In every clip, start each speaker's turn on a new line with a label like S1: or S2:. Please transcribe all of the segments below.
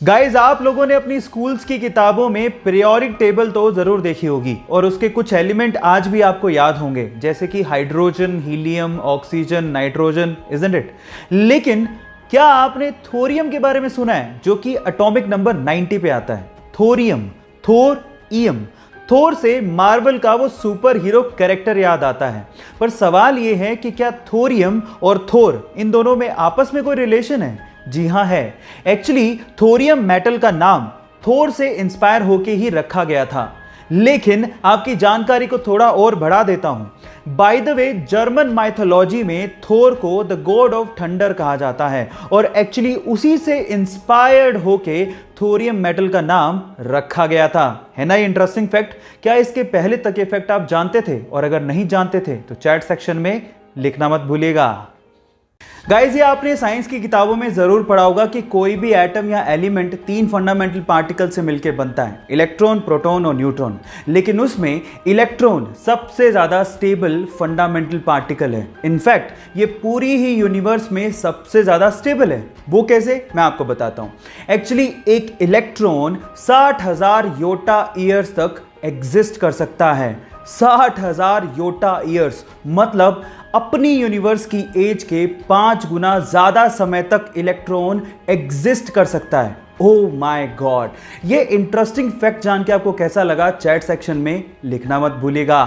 S1: Guys, आप लोगों ने अपनी स्कूल्स की किताबों में पीरियोडिक टेबल तो जरूर देखी होगी और उसके कुछ एलिमेंट आज भी आपको याद होंगे, जैसे कि hydrogen, helium, oxygen, nitrogen, isn't it. लेकिन क्या आपने थोरियम के बारे में सुना है, जो कि एटॉमिक नंबर 90 पे आता है? थोरियम, थोर ईयम। थोर से मार्वल का वो सुपर हीरो कैरेक्टर याद आता है, पर सवाल ये है कि क्या थोरियम और थोर इन दोनों में आपस में कोई रिलेशन है? जी हां है। एक्चुअली थोरियम मेटल का नाम थोर से इंस्पायर होके ही रखा गया था। लेकिन आपकी जानकारी को थोड़ा और बढ़ा देता हूं। By the way, German mythology में थोर को द गॉड ऑफ थंडर कहा जाता है और एक्चुअली उसी से इंस्पायर्ड होके थोरियम मेटल का नाम रखा गया था। है ना ये इंटरेस्टिंग फैक्ट? क्या इसके पहले तक ये फैक्ट आप जानते थे? और अगर नहीं जानते थे तो चैट सेक्शन में लिखना मत भूलिएगा। गाइस, ये आपने साइंस की किताबों में जरूर पढ़ा होगा कि कोई भी एटम या एलिमेंट 3 फंडामेंटल पार्टिकल से मिलकर बनता है, इलेक्ट्रॉन, प्रोटॉन और न्यूट्रॉन। लेकिन उसमें इलेक्ट्रॉन सबसे ज्यादा स्टेबल फंडामेंटल पार्टिकल है। इनफैक्ट ये पूरी ही यूनिवर्स में सबसे ज्यादा स्टेबल है। वो कैसे, मैं आपको बताता हूं। एक्चुअली एक इलेक्ट्रॉन 60,000 योटा ईयर्स तक एग्जिस्ट कर सकता है। 60,000 योटा ईयर्स मतलब अपनी यूनिवर्स की एज के 5 गुना ज्यादा समय तक इलेक्ट्रॉन एग्जिस्ट कर सकता है। Oh my God! ये इंटरेस्टिंग फैक्ट जान के आपको कैसा लगा? चैट सेक्शन में लिखना मत भूलिएगा।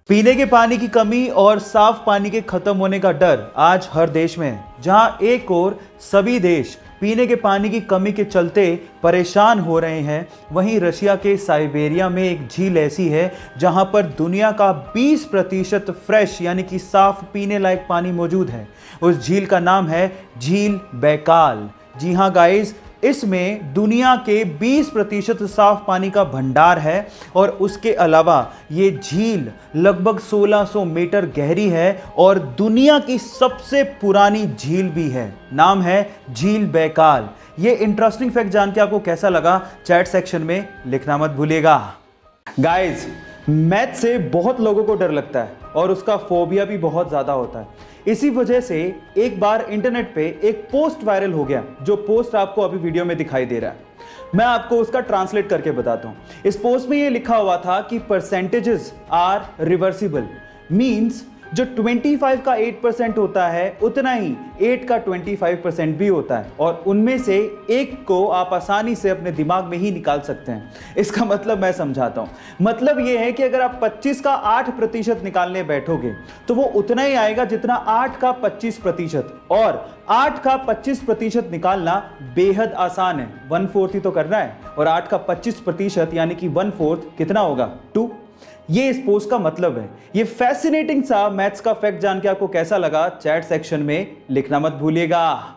S1: पीने के पानी की कमी और साफ पानी के खत्म होने का डर आज हर देश में है। जहां एक और सभी देश पीने के पानी की कमी के चलते परेशान हो रहे हैं, वहीं रशिया के साइबेरिया में एक झील ऐसी है जहां पर दुनिया का 20% फ्रेश यानी कि साफ पीने लायक पानी मौजूद है। उस झील का नाम है झील बैकाल। जी हां गाइस, इसमें दुनिया के 20% साफ पानी का भंडार है और उसके अलावा ये झील लगभग 1600 मीटर गहरी है और दुनिया की सबसे पुरानी झील भी है। नाम है झील बैकाल। ये इंटरेस्टिंग फैक्ट जान के आपको कैसा लगा? चैट सेक्शन में लिखना मत भूलिएगा। गाइस, मैथ से बहुत लोगों को डर लगता है और उसका फोबिया भी बहुत ज्यादा होता है। इसी वजह से एक बार इंटरनेट पे एक पोस्ट वायरल हो गया, जो पोस्ट आपको अभी वीडियो में दिखाई दे रहा है। मैं आपको उसका ट्रांसलेट करके बताता हूं। इस पोस्ट में ये लिखा हुआ था कि परसेंटेजेस आर रिवर्सिबल, मींस जो 25 का 8% होता है उतना ही 8 का 25% भी होता है और उनमें से एक को आप आसानी से अपने दिमाग में ही निकाल सकते हैं। इसका मतलब मैं समझाता हूं। मतलब यह है कि अगर आप 25 का 8% निकालने बैठोगे तो वो उतना ही आएगा जितना 8 का 25%, और 8 का 25% निकालना बेहद आसान है। 1/4 ही तो करना है और 8 का 25% यानी कि 1/4 कितना होगा? 2। ये इस पोस्ट का मतलब है। ये फैसिनेटिंग सा मैथ्स का फैक्ट जान के आपको कैसा लगा? चैट सेक्शन में लिखना मत भूलिएगा।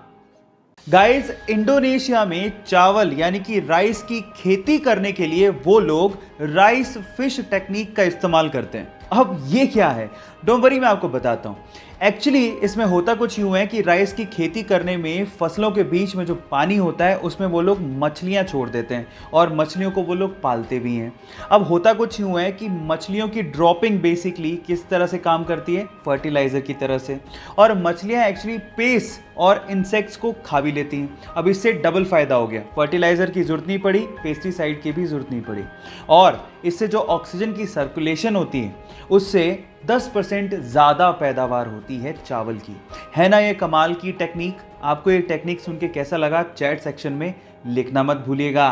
S1: गाइस, इंडोनेशिया में चावल यानी कि राइस की खेती करने के लिए वो लोग राइस फिश टेक्निक का इस्तेमाल करते हैं। अब ये क्या है? डोंट वरी, मैं आपको बताता हूं। एक्चुअली इसमें होता कुछ यूं है कि राइस की खेती करने में फसलों के बीच में जो पानी होता है उसमें वो लोग मछलियां छोड़ देते हैं और मछलियों को वो लोग पालते भी हैं। अब होता कुछ यूं है कि मछलियों की ड्रॉपिंग बेसिकली किस तरह से काम करती है? फर्टिलाइजर की तरह से। और मछलियां एक्चुअली पेस्ट और इंसेक्ट्स को खा भी लेती हैं। अब इससे डबल फायदा हो गया, फर्टिलाइजर की जरूरत नहीं पड़ी, पेस्टिसाइड की भी जरूरत नहीं पड़ी, और इससे जो ऑक्सीजन की सर्कुलेशन होती है उससे 10% ज्यादा पैदावार होती है चावल की। है ना ये कमाल की टेक्निक? आपको ये टेक्निक सुन के कैसा लगा? चैट सेक्शन में लिखना मत भूलिएगा।